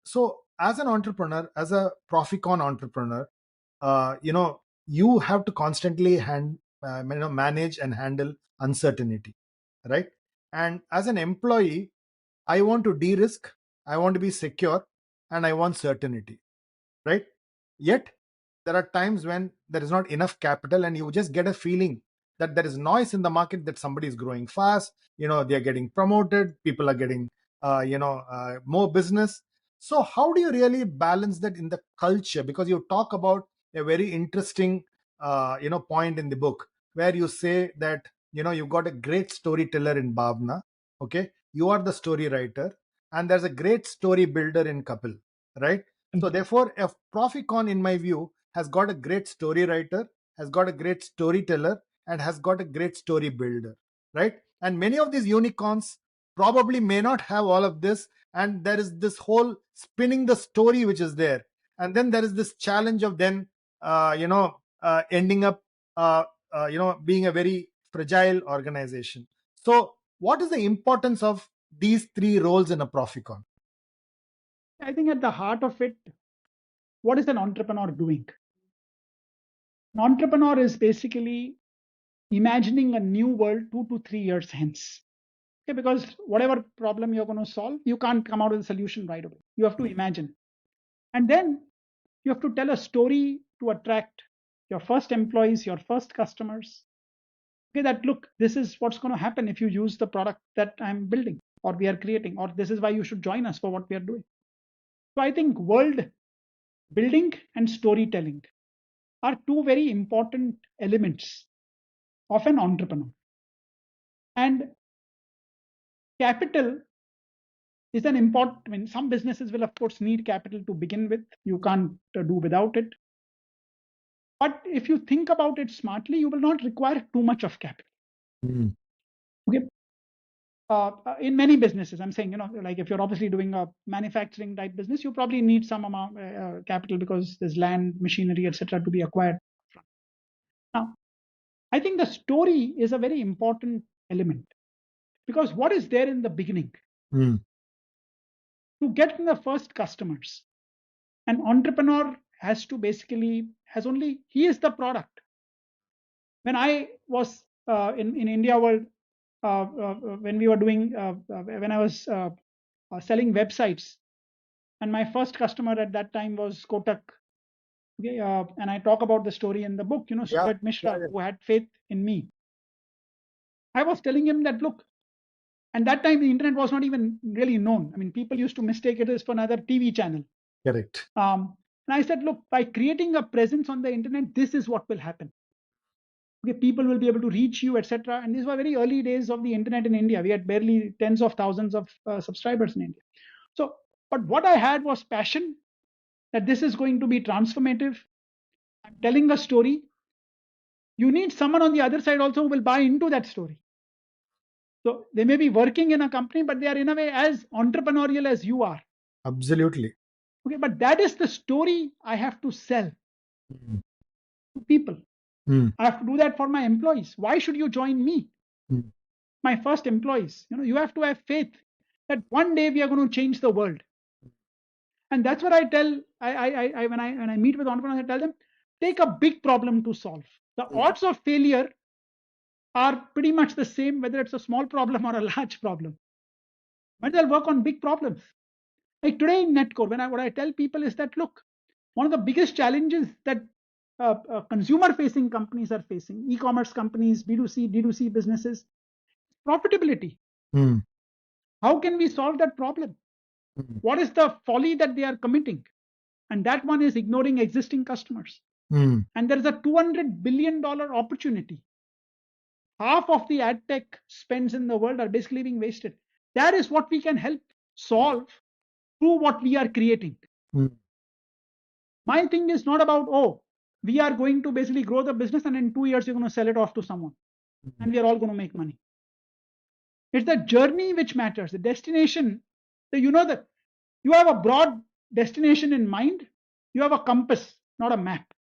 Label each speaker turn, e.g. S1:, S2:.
S1: So as an entrepreneur, as a Proficon entrepreneur, you have to constantly manage and handle uncertainty, right? And as an employee, I want to de-risk, I want to be secure, and I want certainty, right? Yet there are times when there is not enough capital, and you just get a feeling that there is noise in the market, that somebody is growing fast, they're getting promoted, people are getting more business. So how do you really balance that in the culture? Because you talk about a very interesting point in the book, where you say that you've got a great storyteller in Bhavna, okay, you are the story writer, and there's a great story builder in Kapil, right? So therefore, a Proficon, in my view, has got a great story writer, has got a great storyteller, and has got a great story builder, right? And many of these unicorns probably may not have all of this, and there is this whole spinning the story which is there, and then there is this challenge of then ending up being a very fragile organization. So what is the importance of these three roles in a Proficon?
S2: I think at the heart of it, what is an entrepreneur doing? An entrepreneur is basically imagining a new world 2 to 3 years hence. Okay, because whatever problem you're going to solve, you can't come out with a solution right away. You have to imagine. And then you have to tell a story to attract your first employees, your first customers. Okay, that look, this is what's going to happen if you use the product that I'm building or we are creating, or this is why you should join us for what we are doing. So I think world building and storytelling are two very important elements of an entrepreneur. And capital is an important, I mean, some businesses will, of course, need capital to begin with. You can't do without it. But if you think about it smartly, you will not require too much of capital.
S1: Mm.
S2: Okay. In many businesses, I'm saying, like if you're obviously doing a manufacturing type business, you probably need some amount capital because there's land, machinery, etc., to be acquired. Now, I think the story is a very important element, because what is there in the beginning?
S1: Mm.
S2: To get the first customers, an entrepreneur has to basically he is the product. When I was in India world, when we were doing when I was selling websites, and my first customer at that time was Kotak. Okay, and I talk about the story in the book.
S1: Yeah,
S2: Sumit Mishra,
S1: yeah.
S2: who had faith in me. I was telling him that, look, and that time the internet was not even really known. I mean, people used to mistake it as for another TV channel.
S1: Correct.
S2: And I said, look, by creating a presence on the internet, this is what will happen. Okay, people will be able to reach you, etc. And these were very early days of the internet in India. We had barely tens of thousands of subscribers in India. So, but what I had was passion that this is going to be transformative. I'm telling a story. You need someone on the other side also who will buy into that story. So they may be working in a company, but they are in a way as entrepreneurial as you are.
S1: Absolutely.
S2: Okay, but that is the story I have to sell
S1: Mm.
S2: to people.
S1: Mm.
S2: I have to do that for my employees. Why should you join me?
S1: Mm.
S2: My first employees. You have to have faith that one day we are going to change the world. And that's what I tell. When I meet with entrepreneurs, I tell them, take a big problem to solve. The odds of failure are pretty much the same, whether it's a small problem or a large problem. But they'll work on big problems. Like today in Netcore, what I tell people is that, look, one of the biggest challenges that consumer-facing companies are facing, e-commerce companies, B2C, D2C businesses, profitability.
S1: Mm.
S2: How can we solve that problem?
S1: Mm.
S2: What is the folly that they are committing? And that one is ignoring existing customers.
S1: Mm.
S2: And there is a $200 billion opportunity. Half of the ad tech spends in the world are basically being wasted. That is what we can help solve through what we are creating.
S1: Mm.
S2: My thing is not about, we are going to basically grow the business and in 2 years you're going to sell it off to someone and we are all going to make money. It's the journey which matters, the destination. So that you have a broad destination in mind, you have a compass, not a map.